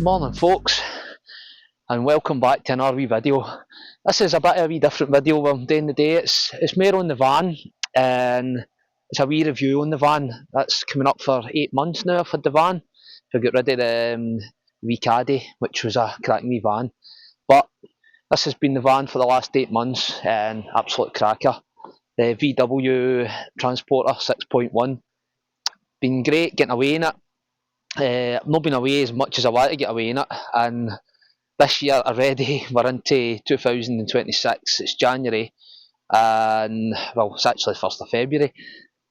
Morning folks, and welcome back to another wee video. This is a bit of a wee different video I'm doing today. It's more on the van, and it's a wee review on the van. That's coming up for 8 months now. I've had the van. I got rid of the Vw Caddy, which was a cracking wee van. But this has been the van for the last 8 months, and absolute cracker. The Vw Transporter 6.1. Been great getting away in it. I've not been away as much as I want to get away in it, and this year already we're into 2026. It's January, and well, it's actually 1st of February.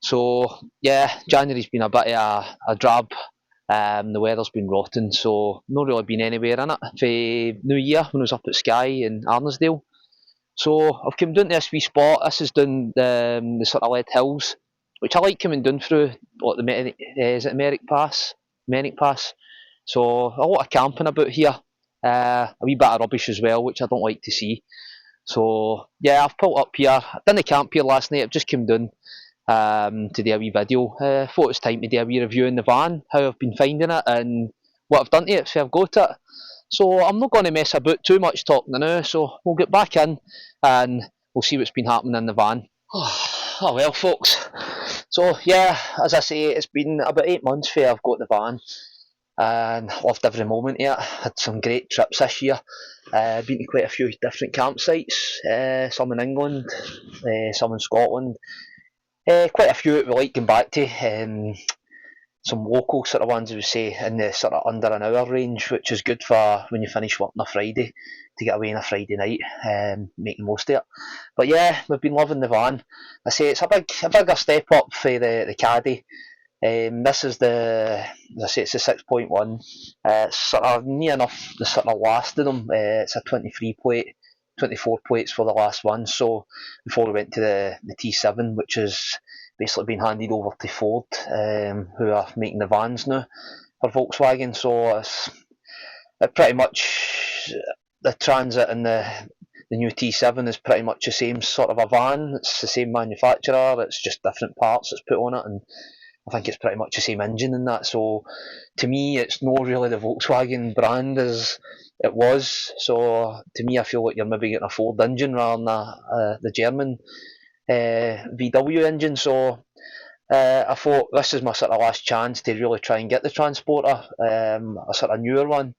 So yeah, January's been a bit of a drab. The weather's been rotten, so not really been anywhere in it for New Year when I was up at Skye in Arnisdale. So I've come down to this wee spot. This is down the sort of lead hills, which I like coming down through. What is it Merrick Pass? Merrick Pass. So a lot of camping about here. A wee bit of rubbish as well, which I don't like to see. So yeah, I've pulled up here. I didn't camp here last night. I've just come down to do a wee video. Thought it's time to do a wee review in the van, how I've been finding it and what I've done to it so I've got it. So I'm not going to mess about too much talking now, so we'll get back in and we'll see what's been happening in the van. Oh well folks, so yeah, as I say, it's been about 8 months for I've got the van, and loved every moment of it. Had some great trips this year. Been to quite a few different campsites, some in England, some in Scotland. Quite a few that we like going back to. Some local sort of ones, we say, in the sort of under an hour range, which is good for when you finish work on a Friday, to get away on a Friday night, make the most of it. But yeah, we've been loving the van. I say it's a bigger step up for the Caddy. This is as I say, it's a 6.1. It's sort of near enough the sort of last of them. It's a 23 plate, 24 plates for the last one. So before we went to the T7, which is basically been handed over to Ford, who are making the vans now for Volkswagen. So it pretty much, the Transit and the new T7 is pretty much the same sort of a van. It's the same manufacturer. It's just different parts that's put on it, and I think it's pretty much the same engine in that. So to me, it's not really the Volkswagen brand as it was. So to me, I feel like you're maybe getting a Ford engine rather than the German VW engine. So I thought this is my sort of last chance to really try and get the Transporter, a sort of newer one.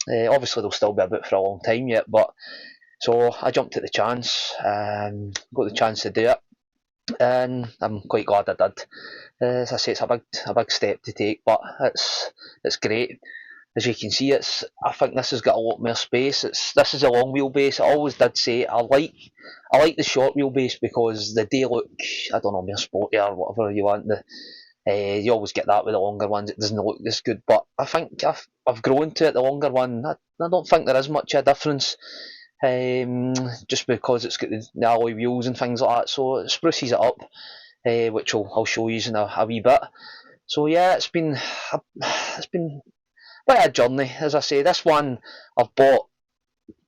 Obviously they'll still be about for a long time yet, but so I jumped at the chance, got the chance to do it, and I'm quite glad I did. As I say, it's a big step to take, but it's great. As you can see, I think this has got a lot more space. This is a long wheelbase. I always did say I like the short wheelbase because they look, I don't know, more sporty or whatever you want. You always get that with the longer ones. It doesn't look this good, but I think I've grown to it. The longer one, I don't think there is much of a difference. Just because it's got the alloy wheels and things like that, so it spruces it up, which I'll show you in a wee bit. So yeah, it's been quite a journey. As I say, this one I've bought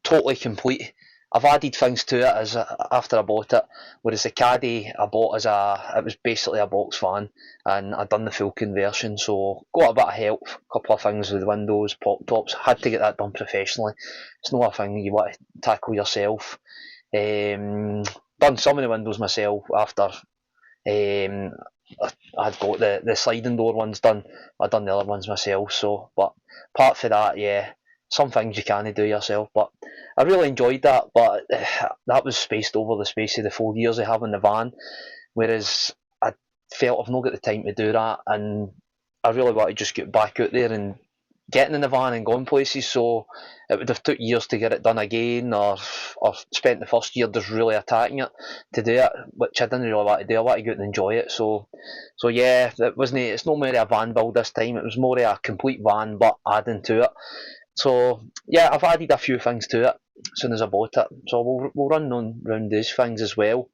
totally complete. I've added things to it after I bought it, whereas the Caddy I bought it was basically a box van, and I'd done the full conversion, so got a bit of help, a couple of things with the windows, pop tops. Had to get that done professionally. It's not a thing you want to tackle yourself. Done some of the windows myself after I'd got the sliding door ones done. I'd done the other ones myself. So, but apart from that, yeah, some things you can't do yourself. But I really enjoyed that. But that was spaced over the space of the 4 years I have in the van. Whereas I felt I've not got the time to do that, and I really want to just get back out there and getting in the van and going places. So it would have took years to get it done again, or spent the first year just really attacking it to do it, which I didn't really want to do. I want to go out and enjoy it. So yeah, it's not more a van build this time. It was more a complete van, but adding to it. So yeah, I've added a few things to it as soon as I bought it. So we'll run on round those things as well.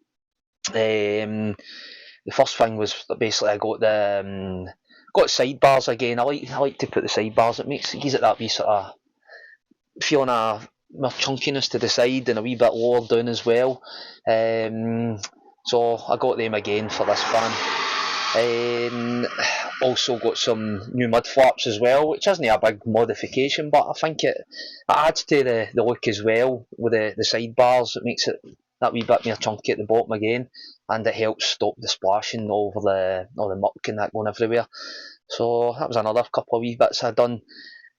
The first thing was basically I got got sidebars again. I like to put the sidebars. It gives it that wee sort of feeling of more chunkiness to the side and a wee bit lower down as well. So I got them again for this van. also got some new mud flaps as well, which isn't a big modification, but I think it adds to the look as well with the sidebars. It makes it that wee bit more chunky at the bottom again, and it helps stop the splashing over all the muck and that going everywhere. So that was another couple of wee bits I'd done.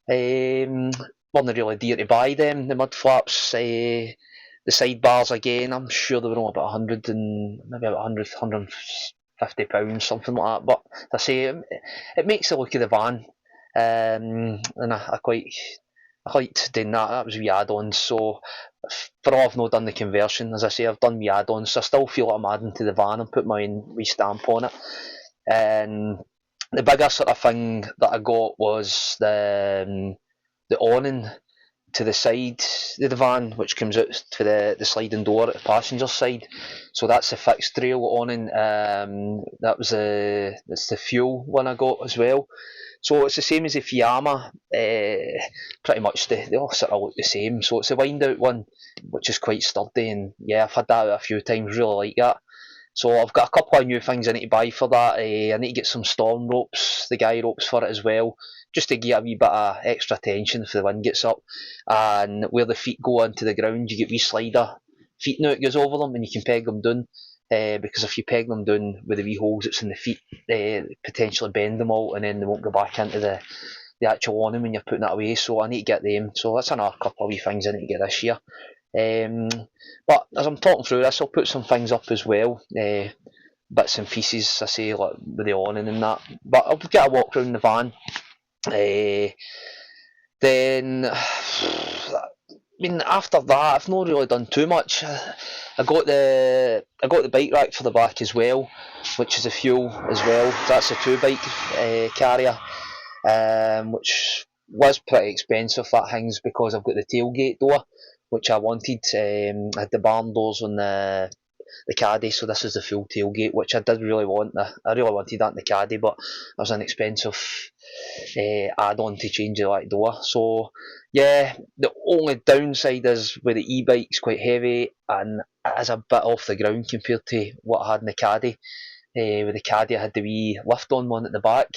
Wasn't really dear to buy them, the mud flaps. The sidebars again, I'm sure they were only about 100 and maybe about 150 pounds, something like that. But I say it makes the look of the van, and I liked doing that. That was wee add-ons. So for all I've not done the conversion, as I say, I've done wee add-ons. So I still feel like I'm adding to the van and put my own wee stamp on it. And the bigger sort of thing that I got was the awning to the side of the van, which comes out to the sliding door at the passenger side. So that's the fixed rail awning. That was that's the fuel one I got as well. So it's the same as the Fiamma, pretty much they all sort of look the same. So it's a wind out one, which is quite sturdy, and yeah, I've had that out a few times, really like that. So I've got a couple of new things I need to buy for that. I need to get some storm ropes, the guy ropes for it as well, just to give a wee bit of extra tension if the wind gets up. And where the feet go onto the ground, you get wee slider feet now it goes over them, and you can peg them down. Because if you peg them down with the wee holes that's in the feet, potentially bend them all, and then they won't go back into the actual awning when you're putting it away. So I need to get them. So that's another couple of wee things I need to get this year. But as I'm talking through this, I'll put some things up as well, bits and pieces, I say, like with the awning and that. But I'll get a walk around the van. Then, I mean, after that, I've not really done too much. I got the bike rack for the back as well, which is a fuel as well. That's a 2 bike carrier, which was pretty expensive, that thing's, because I've got the tailgate door, which I wanted. I had the barn doors on the Caddy, so this is the full tailgate, which I did really want. I really wanted that in the Caddy, but it was an expensive add-on to change that door. So yeah, the only downside is with the e-bike's quite heavy and it is a bit off the ground compared to what I had in the Caddy. With the Caddy, I had the wee lift-on one at the back,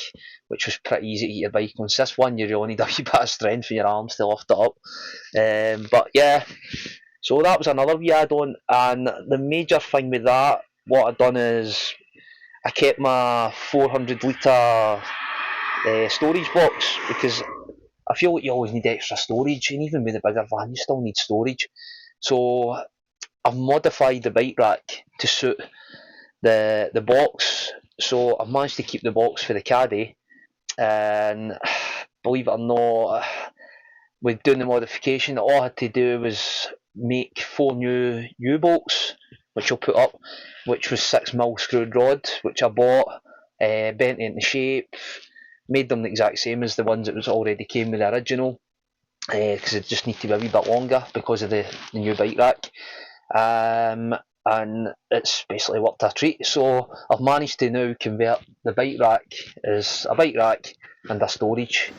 which was pretty easy to get your bike on. So this one, you really need a wee bit of strength in your arms to lift it up. But yeah, so that was another wee add-on, and the major thing with that, what I'd done is I kept my 400 litre storage box, because I feel like you always need extra storage, and even with the bigger van, you still need storage. So I've modified the bike rack to suit the box. So I've managed to keep the box for the Caddy, and believe it or not, with doing the modification, all I had to do was make 4 new U-bolts, which I'll put up, which was 6mm screwed rod, which I bought, bent it into shape, made them the exact same as the ones that was already came with the original, because they just need to be a wee bit longer because of the new bike rack. And it's basically worked a treat. So I've managed to now convert the bike rack as a bike rack and a storage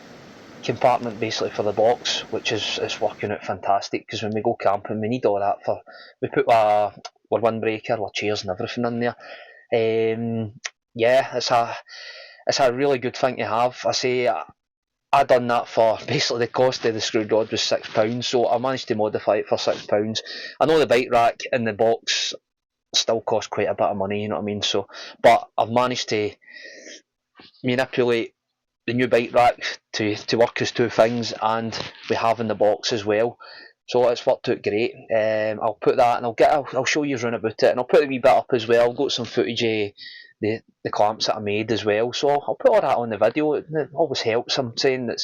compartment basically for the box, which is working out fantastic, because when we go camping we need all that we put our windbreaker, our chairs and everything in there. Yeah, it's a really good thing to have. I say I done that for basically the cost of the screwed rod was £6, so I managed to modify it for £6. I know the bike rack and the box still cost quite a bit of money, you know what I mean? So, but I've managed to manipulate the new bike rack to work as 2 things, and we have in the box as well. So it's worked out great. I'll put that, and I'll show you around about it, and I'll put a wee bit up as well. I've got some footage of the clamps that I made as well, so I'll put all that on the video. It always helps. I'm saying that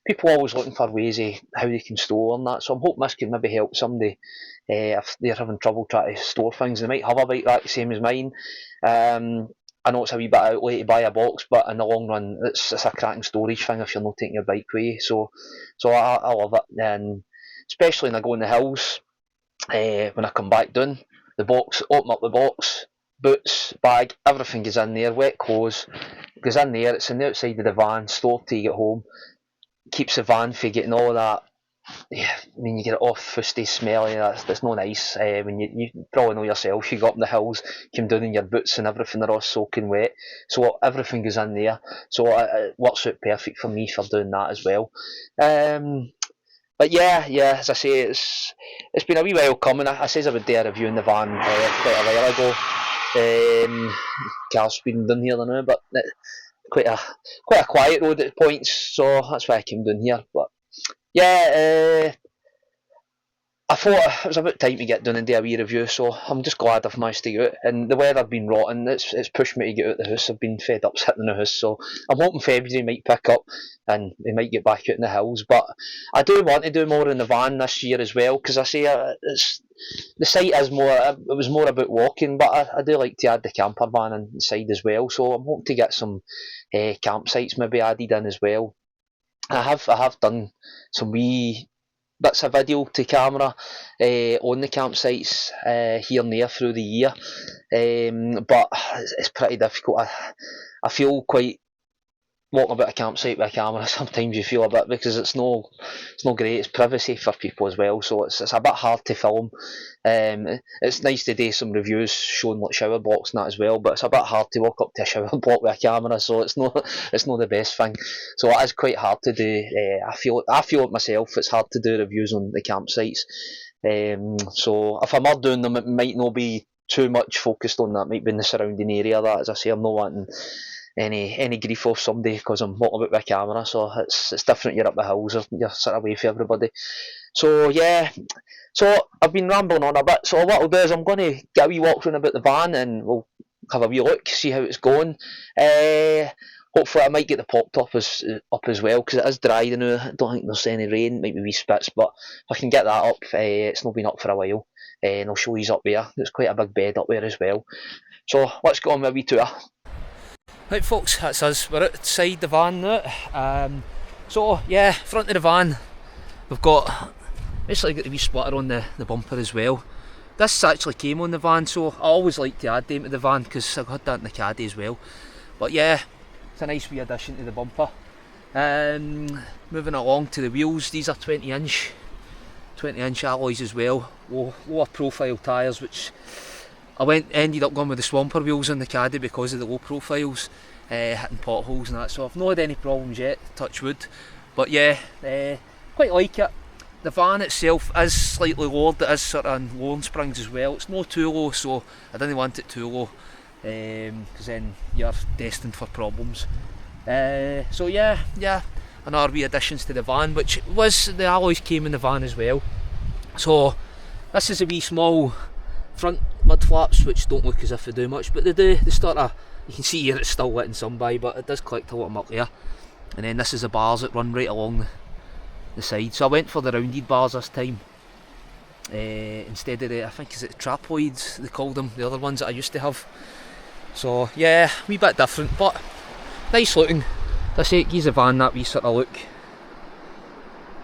people are always looking for ways of how they can store and that, so I'm hoping this can maybe help somebody if they're having trouble trying to store things. They might have a bike rack the same as mine. I know it's a wee bit outlay to buy a box, but in the long run, it's a cracking storage thing if you're not taking your bike with you. So I love it, and especially when I go in the hills, when I come back down, the box, open up the box, boots, bag, everything goes in there, wet clothes goes in there. It's on the outside of the van, stored till you get home. Keeps the van from getting all that yeah, I mean, you get it off fusty, smelly. That's not nice. When you probably know yourself, you go up in the hills, come down in your boots and everything, they're all soaking wet. So everything goes in there. So it works out perfect for me for doing that as well. But yeah, as I say, it's been a wee while coming. I says I would do a review in the van quite a while ago. Car's been done here now, but quite a quiet road at points, so that's why I came down here. But yeah, I thought it was about time to get done and do a wee review, so I'm just glad I've managed to get out. And the weather's been rotten, it's pushed me to get out of the house. I've been fed up sitting in the house, so I'm hoping February might pick up and we might get back out in the hills. But I do want to do more in the van this year as well, because I say the site is more, it was more about walking, but I do like to add the camper van inside as well, so I'm hoping to get some campsites maybe added in as well. I have done some wee bits of video to camera on the campsites here and there through the year, but it's pretty difficult. I feel quite walking about a campsite with a camera. Sometimes you feel a bit, because it's no great. It's privacy for people as well, so it's a bit hard to film. It's nice to do some reviews showing like shower blocks and that as well, but it's a bit hard to walk up to a shower block with a camera, so it's not the best thing. So it is quite hard to do. I feel it myself. It's hard to do reviews on the campsites. So if I'm not doing them, it might not be too much focused on that. Might be in the surrounding area. That, as I say, I'm not wanting any grief off somebody because I'm walking about with a camera, so it's different. You're up the hills, or you're sort of away from everybody. So yeah, so I've been rambling on a bit. So what I'll do is I'm going to get a wee walk round about the van and we'll have a wee look, see how it's going. Hopefully I might get the pop top up as well, because it is dry now. I don't think there's any rain, might be wee spits, but if I can get that up, it's not been up for a while. And I'll show you up there. There's quite a big bed up there as well. So let's go on with a wee tour. Right folks, that's us. We're outside the van now. So yeah, front of the van, we've got basically got the wee splitter on the bumper as well. This actually came on the van, so I always like to add them to the van because I've had that in the Caddy as well. But yeah, it's a nice wee addition to the bumper. Moving along to the wheels, these are 20 inch alloys as well. Lower profile tyres, which I ended up going with the Swamper wheels on the Caddy because of the low profiles, hitting potholes and that, so I've not had any problems yet, touch wood. But yeah, quite like it. The van itself is slightly lowered, it is sort of on lowering springs as well. It's not too low, so I didn't want it too low, because then you're destined for problems. So yeah, another wee additions to the van, which was, the alloys came in the van as well. So this is a wee small front mud flaps, which don't look as if they do much, but they do. They start to, you can see here it's still letting some by, but it does collect a lot of muck there. And then this is the bars that run right along the side. So I went for the rounded bars this time, instead of the, I think is it trapezoids they called them, the other ones that I used to have. So yeah, a wee bit different, but nice looking. I say it gives the van that wee sort of look.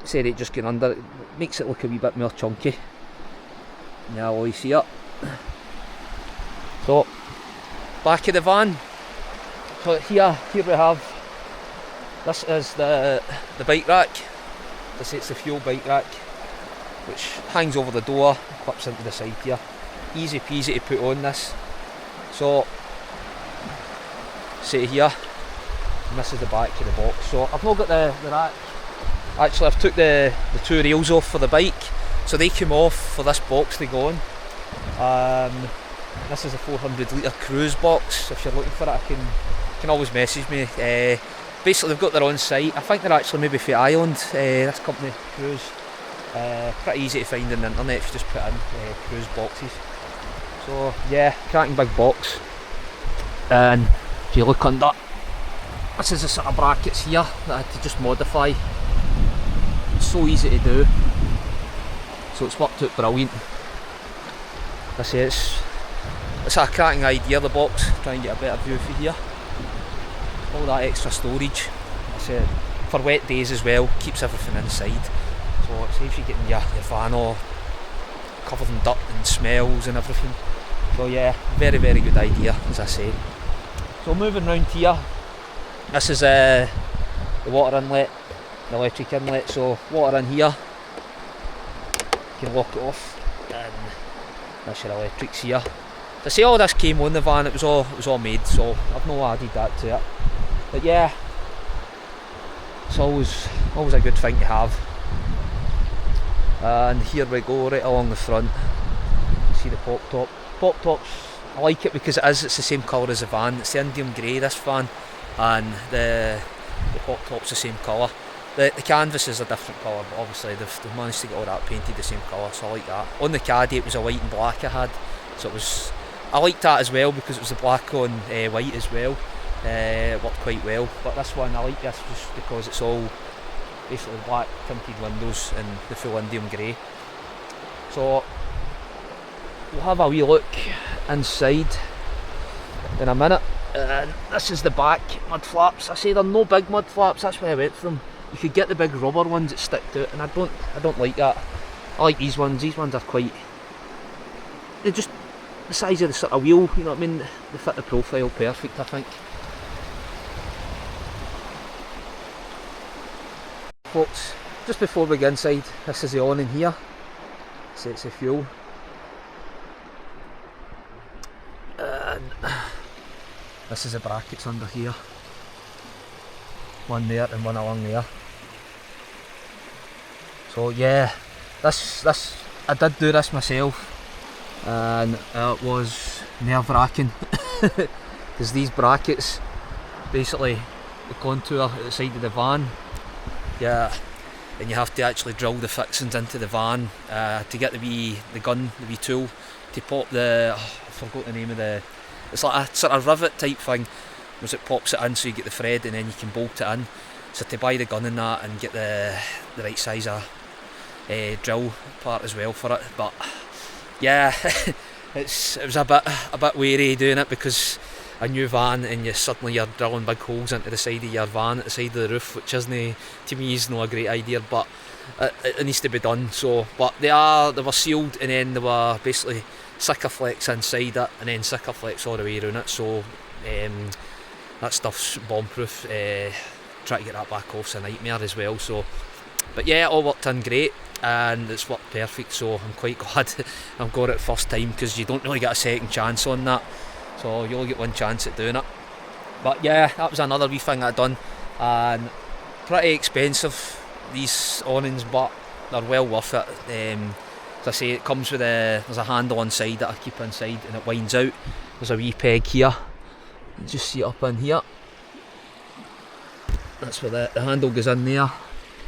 Said it just going under, it makes it look a wee bit more chunky. The alloys here. So back of the van. So here we have, this is the bike rack. This is the fuel bike rack, which hangs over the door, clips into the side here. Easy peasy to put on this. So see here, and this is the back of the box. So I've not got the rack. Actually I've took the two rails off for the bike, so they come off for this box they go on. This is a 400 litre cruise box. If you're looking for it, you can always message me. Basically they've got their own site. I think they're actually maybe for Ireland, this company, Cruise. Pretty easy to find on the internet if you just put in cruise boxes. So yeah, cracking big box. And if you look under, this is the sort of brackets here that I had to just modify. It's so easy to do. So it's worked out brilliant. I say it's a cracking idea, the box. Try and get a better view from here. All that extra storage. I say for wet days as well, keeps everything inside. So it saves you getting your van all covered in dirt and smells and everything. So yeah, very very good idea, as I say. So moving round here, this is the water inlet, the electric inlet. So water in here, you can lock it off, and that's your electrics here. To say all this came on the van, it was all made, so I've not added that to it. But yeah, it's always a good thing to have. And here we go, right along the front. You see the pop top. Pop tops, I like it because it's the same colour as the van. It's the Indian grey, this van, and the pop top's the same colour. The canvas is a different colour, but obviously they've managed to get all that painted the same colour, so I like that. On the Caddy it was a white and black I had, so I liked that as well because it was the black on white as well. It worked quite well, but this one I like this just because it's all basically black tinted windows and the full Indian grey. So we'll have a wee look inside in a minute. And this is the back mud flaps. I say they're no big mud flaps, that's where I went from. You could get the big rubber ones that stick to it, and I don't like that. I like these ones. These ones are quite, they're just the size of the sort of wheel, you know what I mean? They fit the profile perfect, I think. Folks, just before we get inside, this is the awning here. Sets the fuel. And this is the brackets under here. One there and one along there. So yeah, this I did do this myself, and it was nerve-wracking because these brackets, basically the contour at the side of the van, yeah, and you have to actually drill the fixings into the van to get the wee tool to pop the, I forgot the name of the, it's like a sort of rivet type thing, was it pops it in so you get the thread and then you can bolt it in. So to buy the gun in that and get the right size of drill part as well for it. But yeah, it was a bit wary doing it because a new van and you're drilling big holes into the side of your van at the side of the roof, which isn't, to me, is not a great idea, but it needs to be done. So, but they were sealed, and then they were basically Sikaflex inside it, and then Sikaflex all the way around it. So that stuff's bomb-proof. Trying to get that back off's a nightmare as well. So, but yeah, it all worked in great, and it's worked perfect. So I'm quite glad I've got it first time, because you don't really get a second chance on that. So you only get one chance at doing it. But yeah, that was another wee thing I'd done, and pretty expensive, these awnings, but they're well worth it. As I say, it comes with there's a handle inside that I keep inside, and it winds out. There's a wee peg here, you just see it up in here. That's where the handle goes in there,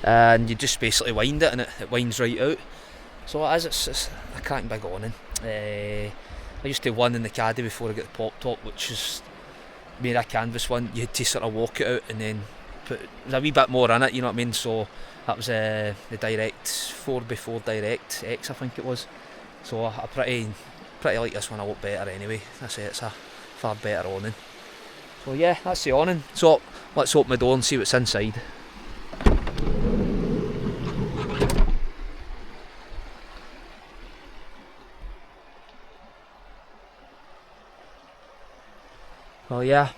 and you just basically wind it and it winds right out. So it's a cracking big awning. I used to have one in the Caddy before I got the pop top, which is made a canvas one. You had to sort of walk it out and then put a wee bit more in it, you know what I mean? So that was the Direct 4x4 Direct X, I think it was. So I pretty like this one a lot better anyway. I say it's a far better awning. So yeah, that's the awning. So let's open the door and see what's inside. Well yeah,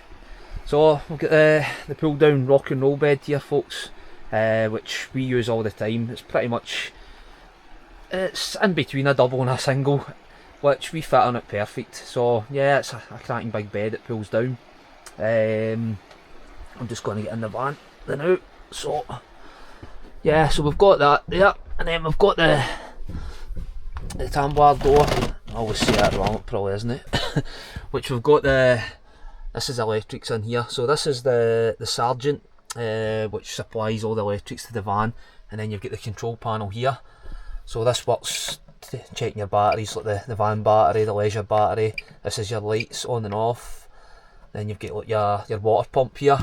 so we've got the pull down rock and roll bed here, folks, which we use all the time. It's pretty much, it's in between a double and a single, which we fit on it perfect. So yeah, it's a cracking big bed that pulls down. I'm just going to get in the van now. So yeah, so we've got that there, and then we've got the tambour door. I always say that wrong, it probably isn't it? Which we've got this is electrics in here. So this is the Sergeant, which supplies all the electrics to the van, and then you've got the control panel here. So this works to checking your batteries, like the van battery, the leisure battery. This is your lights on and off. Then you've got like your water pump here.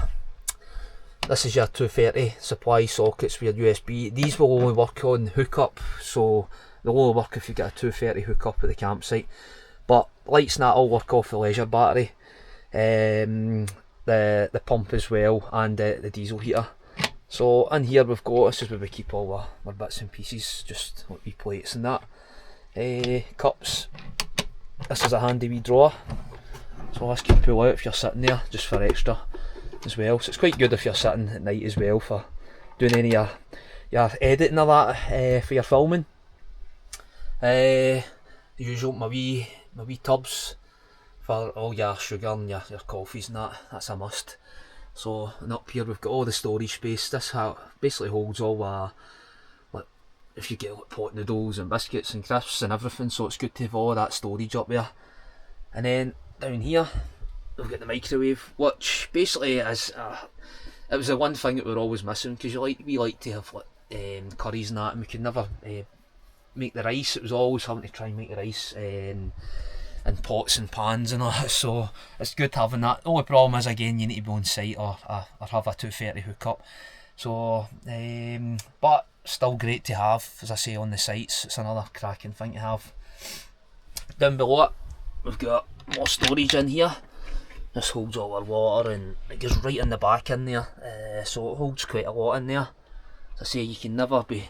This is your 230 supply sockets with your USB. These will only work on hookup, so they'll only work if you get a 230 hookup at the campsite. But lights and that all work off the leisure battery. The pump as well, and the diesel heater. So in here we've got, this is where we keep all our bits and pieces, just like wee plates and that. Cups. This is a handy wee drawer, so this can pull out if you're sitting there, just for extra as well. So it's quite good if you're sitting at night as well for doing any of your editing or that for your filming. The usual, my wee tubs for all your sugar and your coffees and that's a must. So, and up here we've got all the storage space. This basically holds all like, if you get like pot noodles and biscuits and crisps and everything, so it's good to have all that storage up there. And then down here we've got the microwave, which basically is it was the one thing that we're always missing, because we like to have like curries and that, and we could never make the rice. It was always having to try and make the rice in pots and pans and all that, so it's good having that. The only problem is, again, you need to be on site or have a 230 hookup. So, but still great to have, as I say, on the sites. It's another cracking thing to have. Down below it, we've got more storage in here. This holds all our water, and it goes right in the back in there, so it holds quite a lot in there. As I say, you can never be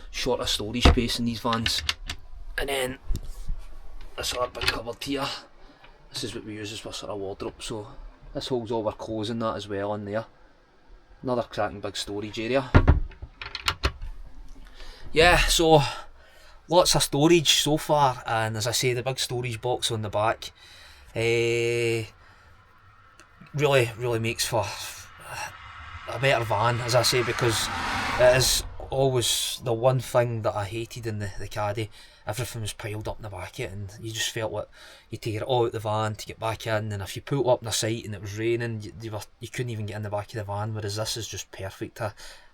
short of storage space in these vans. And then this other big cupboard here, this is what we use as our sort of wardrobe, so this holds all our clothes and that as well in there. Another cracking big storage area. Yeah, so lots of storage so far, and as I say, the big storage box on the back really makes for a better van, as I say, because it is always the one thing that I hated in the Caddy. Everything was piled up in the back of it, and you just felt like you take it all out the van to get back in, and if you pulled up on the site and it was raining, you couldn't even get in the back of the van, whereas this is just perfect. I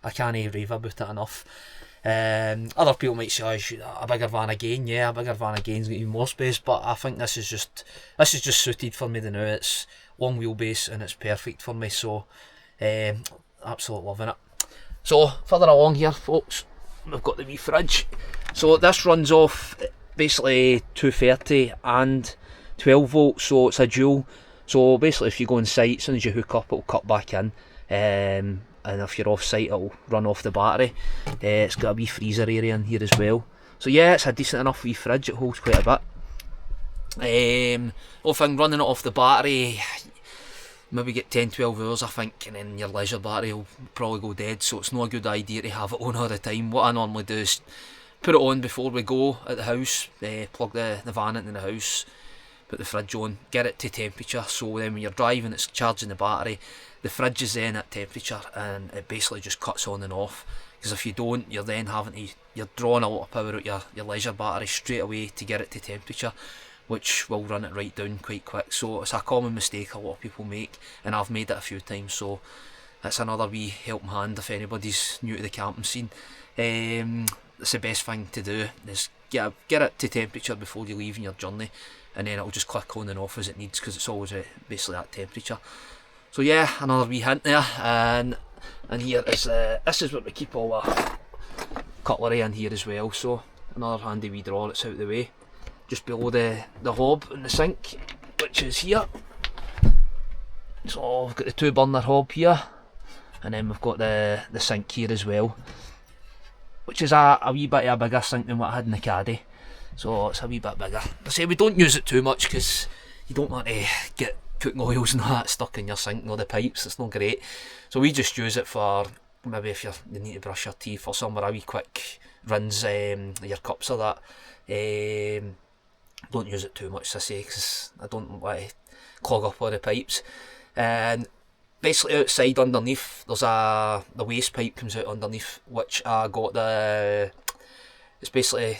can't rave about it enough. Other people might say, oh, a bigger van again. Yeah, a bigger van again's got even more space, but I think this is just suited for me now. It's long wheelbase and it's perfect for me, so absolutely loving it. So further along here, folks, we've got the wee fridge. So this runs off basically 230 and 12 volts, so it's a dual. So basically, if you go on site, as soon as you hook up, it'll cut back in, and if you're off site, it'll run off the battery. It's got a wee freezer area in here as well. So yeah, it's a decent enough wee fridge. It holds quite a bit. Whole thing, running it off the battery, maybe get 10-12 hours, I think, and then your leisure battery will probably go dead, so it's not a good idea to have it on all the time. What I normally do is put it on before we go at the house, plug the van into the house, put the fridge on, get it to temperature, so then when you're driving it's charging the battery, the fridge is then at temperature, and it basically just cuts on and off, because if you don't, you're then you're drawing a lot of power out your leisure battery straight away to get it to temperature, which will run it right down quite quick. So it's a common mistake a lot of people make, and I've made it a few times, so that's another wee helping hand if anybody's new to the camping scene. It's the best thing to do, is get it to temperature before you leave on your journey, and then it'll just click on and off as it needs, because it's always basically at temperature. So yeah, another wee hint there, and here is this is where we keep all our cutlery in here as well, so another handy wee drawer that's out of the way. Just below the hob and the sink, which is here. So we've got the 2-burner hob here, and then we've got the sink here as well, which is a wee bit of a bigger sink than what I had in the Caddy, so it's a wee bit bigger. I say we don't use it too much because you don't want to get cooking oils and that stuck in your sink and all the pipes. It's not great, so we just use it for maybe if you need to brush your teeth or somewhere, a wee quick rinse your cups or that. Don't use it too much, I say, because I don't want to clog up all the pipes. And basically outside underneath, there's the waste pipe comes out underneath, which I got it's basically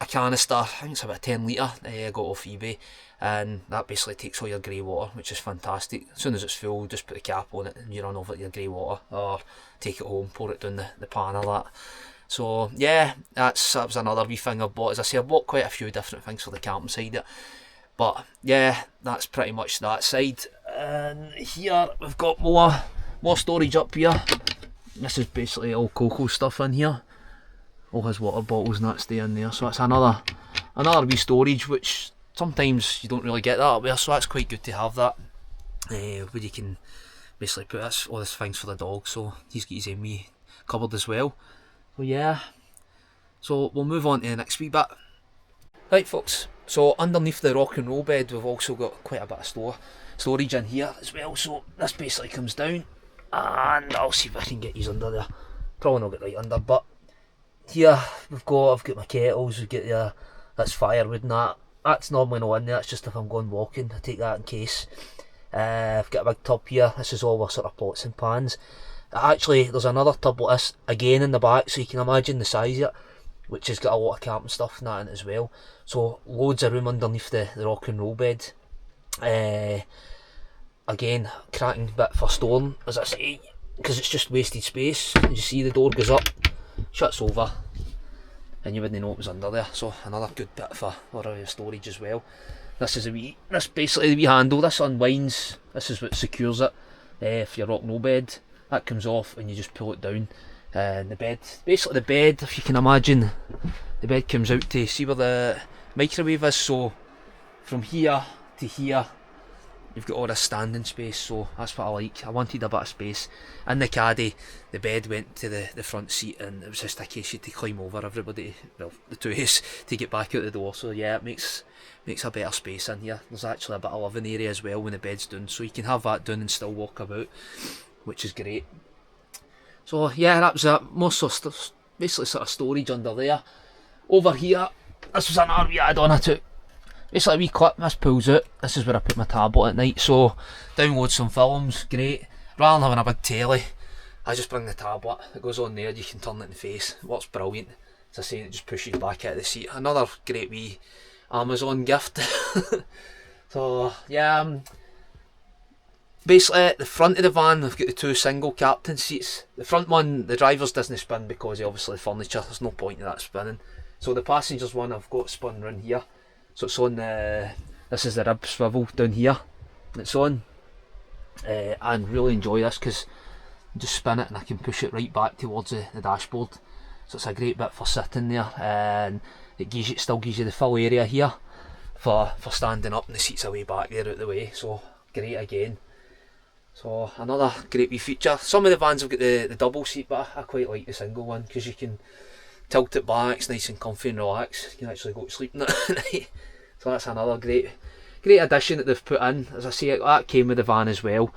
a canister, I think it's about 10 litre, I got off eBay, and that basically takes all your grey water, which is fantastic. As soon as it's full, just put the cap on it and you run over your grey water, or take it home, pour it down the pan or that. So yeah, that was another wee thing I bought. As I say, I bought quite a few different things for the camping side, but yeah, that's pretty much that side. And here we've got more storage up here. This is basically all Coco stuff in here. All his water bottles and that stay in there. So it's another wee storage, which sometimes you don't really get that up there. So that's quite good to have that. Where you can basically put all this things for the dog. So he's got his own wee cupboard as well. So yeah, so we'll move on to the next wee bit. Right folks, so underneath the rock and roll bed we've also got quite a bit of storage in here as well. So this basically comes down, and I'll see if I can get these under there. Probably not get right under, but here I've got my kettles, we've got that's firewood and that. That's normally not in there, it's just if I'm going walking, I take that in case. I've got a big tub here, this is all our sort of pots and pans. Actually, there's another tub like this, again in the back, so you can imagine the size of it, which has got a lot of camping stuff and that in it as well. So loads of room underneath the rock and roll bed. Again, cracking bit for storing, as I say, because it's just wasted space. You see the door goes up, shuts over, and you wouldn't know it was under there. So another good bit for storage as well. This is basically the wee handle. This unwinds. This is what secures it. For your rock and roll bed, that comes off and you just pull it down. And the bed, basically the bed, if you can imagine, the bed comes out to see where the microwave is. So from here to here, you've got all this standing space, so that's what I like. I wanted a bit of space. In the caddy, the bed went to the front seat, and it was just a case you had to climb over everybody, well, the two of us, to get back out the door. So yeah, it makes a better space in here. There's actually a bit of living area as well when the bed's down, so you can have that done and still walk about, which is great. So yeah, that was it. Most of basically sort of storage under there. Over here, this was another wee add-on I took. Basically a wee clip, this pulls out. This is where I put my tablet at night, so download some films, great. Rather than having a big telly, I just bring the tablet, it goes on there, you can turn it in the face. It works brilliant. As I say, it just pushes back out of the seat. Another great wee Amazon gift. So yeah, basically at the front of the van we've got the two single captain seats. The front one, the driver's doesn't spin because of obviously the furniture, there's no point in that spinning. So the passenger's one I've got spun round here. So it's on this is the rib swivel down here, it's on, and really enjoy this because I just spin it and I can push it right back towards the dashboard. So it's a great bit for sitting there, and it still gives you the full area here for standing up, and the seats are way back there out the way, so great again. So another great wee feature. Some of the vans have got the double seat, but I quite like the single one because you can tilt it back, it's nice and comfy and relaxed. You can actually go to sleep in it at night. So that's another great addition that they've put in. As I say, that came with the van as well.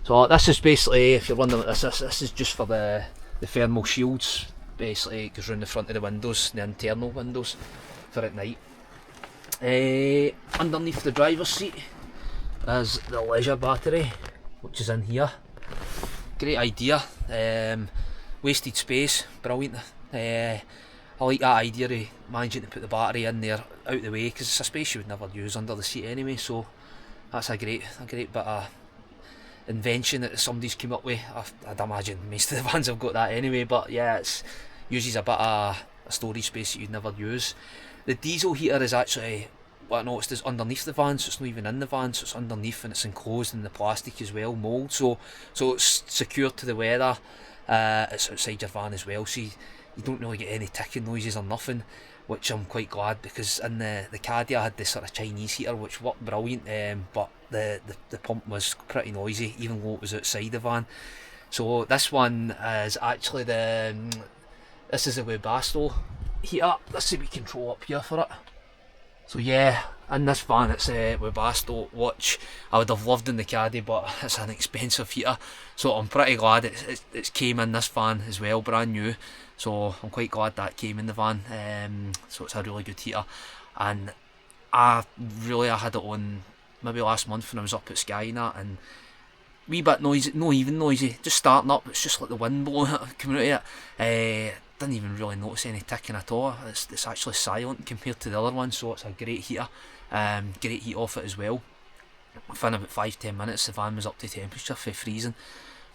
So this is basically, if you're wondering what this is just for the thermal shields. Basically it goes around the front of the windows, the internal windows, for at night. Underneath the driver's seat is the leisure battery, which is in here. Great idea. Wasted space, brilliant. I like that idea of managing to put the battery in there out the way, because it's a space you would never use under the seat anyway. So that's a great bit of invention that somebody's come up with. I'd imagine most of the vans have got that anyway, but yeah, it uses a bit of a storage space that you'd never use. The diesel heater is actually, what I noticed, is underneath the van, so it's not even in the van, so it's underneath and it's enclosed in the plastic as well, mould, so it's secure to the weather. It's outside your van as well, so you don't really get any ticking noises or nothing, which I'm quite glad, because in the Caddy I had this sort of Chinese heater which worked brilliant, but the pump was pretty noisy even though it was outside the van. So this one is actually this is a Webasto heater. This is a wee control up here for it. So yeah, in this van it's a Webasto, which I would have loved in the Caddy, but it's an expensive heater, so I'm pretty glad it's came in this van as well, brand new. So I'm quite glad that came in the van. So it's a really good heater, and I had it on maybe last month when I was up at Skye and that, and wee bit noisy, not even noisy, just starting up, it's just like the wind blowing it, coming out of it. Didn't even really notice any ticking at all. It's actually silent compared to the other one, so it's a great heater. Great heat off it as well. Within about 5-10 minutes the van was up to temperature for freezing.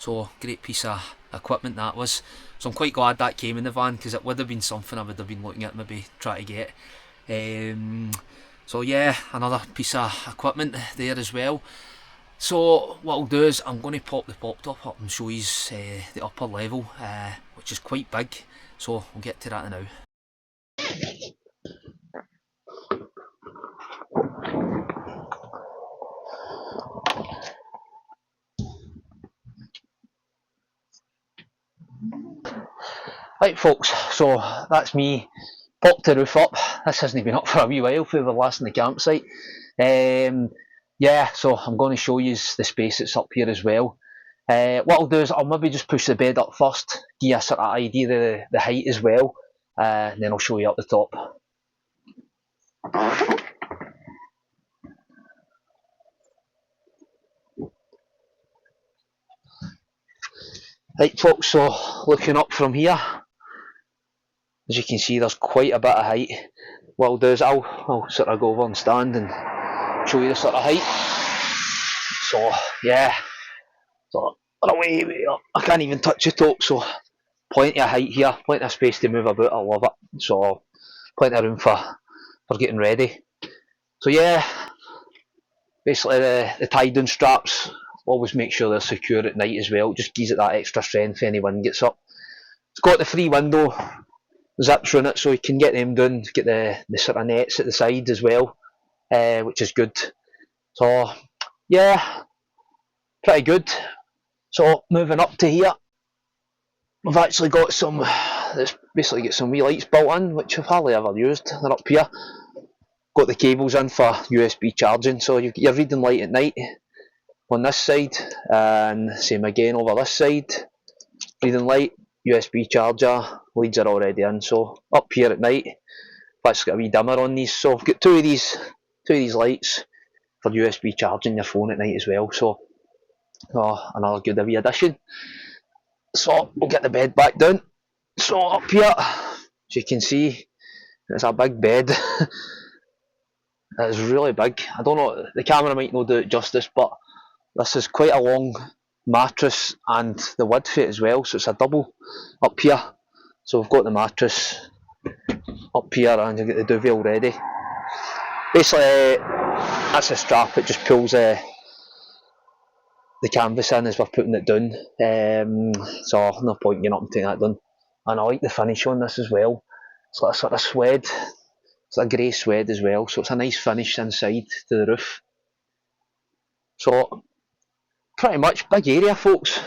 So great piece of equipment that was. So I'm quite glad that came in the van, because it would have been something I would have been looking at maybe trying to get. So yeah, another piece of equipment there as well. So what I'll do is I'm going to pop the pop top up and show you the upper level, which is quite big. So we'll get to that now. Right folks, so that's me popped the roof up. This hasn't been up for a wee while for the last in the campsite. Yeah, so I'm going to show you the space that's up here as well. What I'll do is I'll maybe just push the bed up first, give you a sort of idea of the height as well, and then I'll show you up the top. Right folks, so looking up from here, as you can see there's quite a bit of height. What I'll do is I'll sort of go over and stand and show you the sort of height. So yeah, so away up. I can't even touch the top, so plenty of height here, plenty of space to move about. I love it. So plenty of room for getting ready. So yeah, basically the tie down straps, always make sure they're secure at night as well. Just gives it that extra strength if any wind gets up. It's got the free window zips in it, so you can get them down, get the sort of nets at the side as well, which is good. So yeah, pretty good. So moving up to here, we've actually got some, let's basically get some wee lights built in, which I've hardly ever used. They're up here. Got the cables in for USB charging, so you get your reading light at night on this side, and same again over this side. Reading light, USB charger, leads are already in. So up here at night, I've actually got a wee dimmer on these, so I've got two of these lights for USB charging your phone at night as well. So another good wee addition. So we'll get the bed back down. So up here, as you can see, it's a big bed. It's really big. I don't know, the camera might not do it justice, but this is quite a long mattress and the width of it as well, so it's a double up here. So we've got the mattress up here and you've got the duvet already. Basically that's a strap, it just pulls the canvas in as we're putting it down, so no point in getting up and taking that done. And I like the finish on this as well. It's like a sort of suede, it's like a grey suede as well, so it's a nice finish inside to the roof. So pretty much big area folks,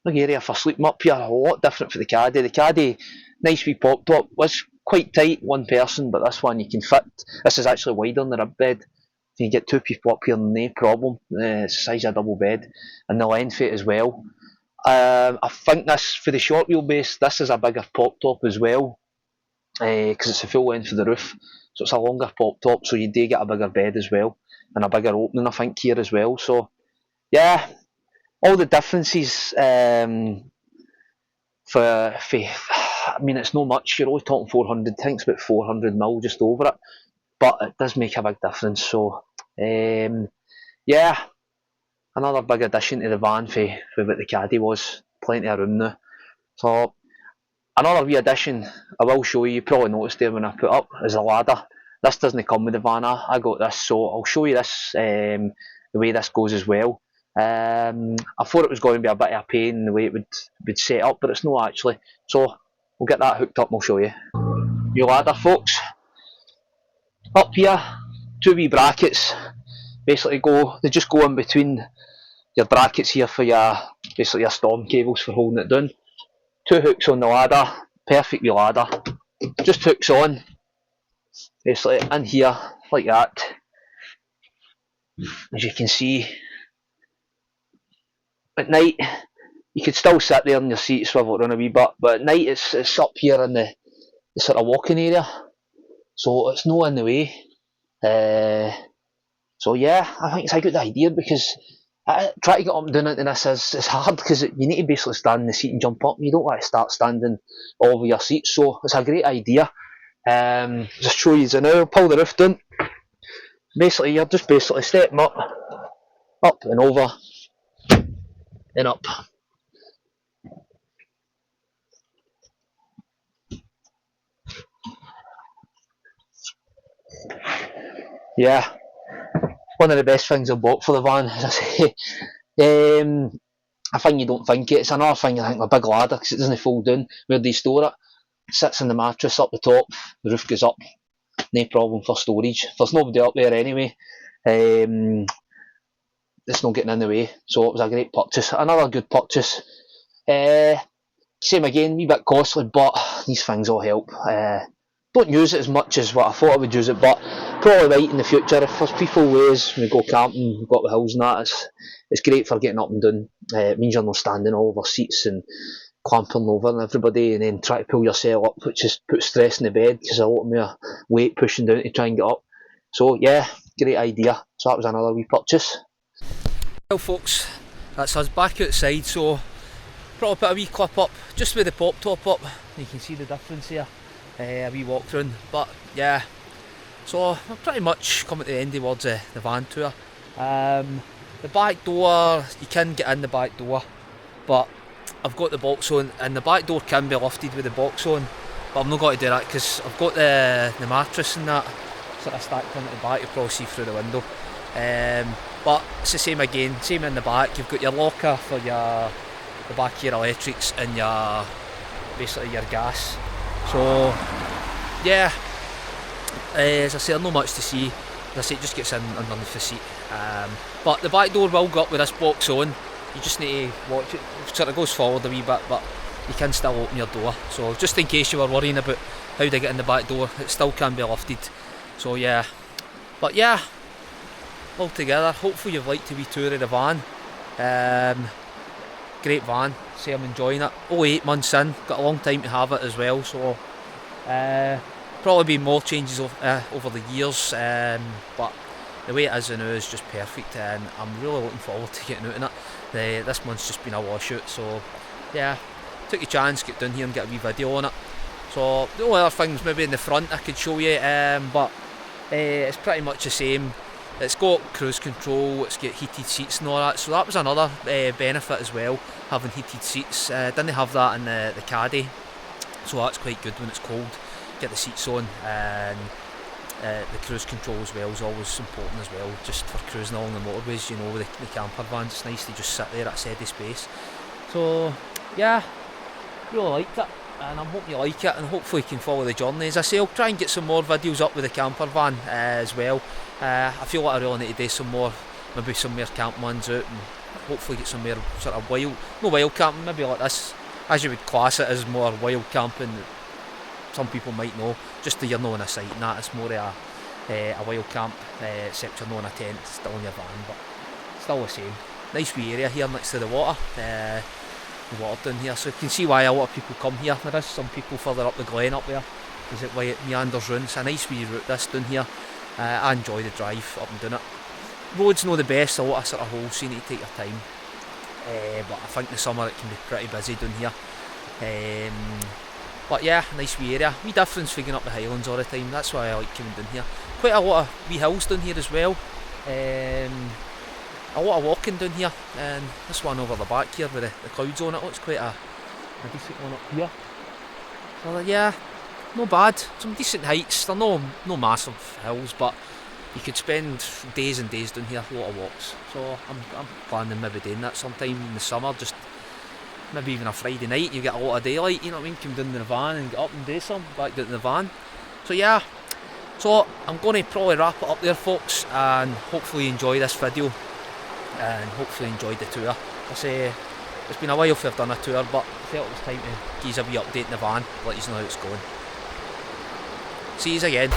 big area for sleeping up here, a lot different for the Caddy. The Caddy, nice wee pop top, was quite tight, one person, but this one you can fit, this is actually wider than the rib bed. You can get two people up here, no problem. It's the size of a double bed, and the length of it as well. I think this, for the short wheelbase, this is a bigger pop top as well, because it's the full length of the roof, so it's a longer pop top, so you do get a bigger bed as well, and a bigger opening I think here as well. So yeah, all the differences I mean it's not much, you're only talking 400, I think it's about 400 mil just over it, but it does make a big difference. So yeah, another big addition to the van for what the Caddy was, plenty of room now. So another wee addition I will show you, probably noticed there when I put up, is a ladder. This doesn't come with the van, I got this, so I'll show you this, the way this goes as well. I thought it was going to be a bit of a pain the way it would set up, but it's not actually. So we'll get that hooked up and we'll show you. Your ladder folks. Up here, two wee brackets, basically they just go in between your brackets here for your, basically your storm cables for holding it down. Two hooks on the ladder, perfect wee ladder, just hooks on, basically in here like that. As you can see, at night you could still sit there in your seat, swivel it around a wee bit, but at night it's up here in the sort of walking area, so it's not in the way. So yeah, I think it's a good idea, because trying to get up and down into this is hard, because you need to basically stand in the seat and jump up, and you don't want to start standing all over your seat, so it's a great idea. Just show you now, pull the roof down, basically you're just basically stepping up and over and up. Yeah, one of the best things I bought for the van, as I say. A thing you don't think it's another thing I think, a big ladder, because it doesn't fold down where they store it. It sits in the mattress up the top, the roof goes up, no problem for storage. There's nobody up there anyway, it's not getting in the way, so it was a great purchase, another good purchase. Same again, wee bit costly, but these things all help. Don't use it as much as what I thought I would use it, but probably right in the future, if there's people ways we go camping, we've got the hills and that, it's great for getting up and down. It means you're not standing all over seats and clamping over everybody and then try to pull yourself up, which just puts stress in the bed because a lot more weight pushing down to try and get up. So yeah, great idea. So that was another wee purchase. Well folks, that's us back outside, so probably put a wee clip up just with the pop top up. You can see the difference here, a wee walk round. But yeah, so we're pretty much coming to the end towards the van tour. The back door, you can get in the back door, but I've got the box on, and the back door can be lifted with the box on, but I'm not going to do that because I've got the mattress and that sort of stacked into the back. You probably see through the window. But it's the same again, same in the back. You've got your locker for the back of your electrics and your basically your gas. So yeah, as I say, not much to see. As I say, it just gets in underneath the seat. But the back door will go up with this box on. You just need to watch it. It sort of goes forward a wee bit, but you can still open your door. So just in case you were worrying about how to get in the back door, it still can be lifted. So yeah, but yeah, altogether, hopefully you've liked the wee tour of the van. Great van, say I'm enjoying it. Only 8 months in, got a long time to have it as well, so probably been more changes over the years, but the way it is now is just perfect, and I'm really looking forward to getting out in it. This month's just been a washout, so yeah, took a chance, get down here and get a wee video on it. So the only other things maybe in the front I could show you, but it's pretty much the same. It's got cruise control, it's got heated seats and all that, so that was another benefit as well, having heated seats. Didn't have that in the Caddy, so that's quite good when it's cold. Get the seats on, and the cruise control as well is always important as well, just for cruising along the motorways, you know, with the camper vans. It's nice to just sit there at steady space. So yeah, really liked it, and I'm hoping you like it, and hopefully you can follow the journey. As I say, I'll try and get some more videos up with the camper van as well. I feel like I really need to do some more, maybe some more camping ones out, and hopefully get some more sort of wild camping, maybe like this, as you would class it as more wild camping. Some people might know, just that you're not on a site and that, it's more of a wild camp, except you're not on a tent, still in your van, but still the same. Nice wee area here next to the water, the water down here, so you can see why a lot of people come here. There is some people further up the glen up there, because it meanders round. It's a nice wee route this down here. I enjoy the drive up and down it. Road's not the best, a lot of sort of holes, so you need to take your time, but I think in the summer it can be pretty busy down here. But yeah, nice wee area. Wee difference for going up the Highlands all the time, that's why I like coming down here. Quite a lot of wee hills down here as well. A lot of walking down here, and this one over the back here with the clouds on it looks quite a decent one up here. So yeah, not bad. Some decent heights. They're no massive hills, but you could spend days and days down here, a lot of walks. So I'm planning maybe doing that sometime in the summer, just maybe even a Friday night. You get a lot of daylight, you know what I mean, come down in the van and get up and do some, back down in the van. So yeah, so I'm going to probably wrap it up there folks, and hopefully you enjoy this video, and hopefully enjoyed the tour. I say it's been a while since I've done a tour, but I felt it was time to give you a wee update in the van, let you know how it's going. See you again.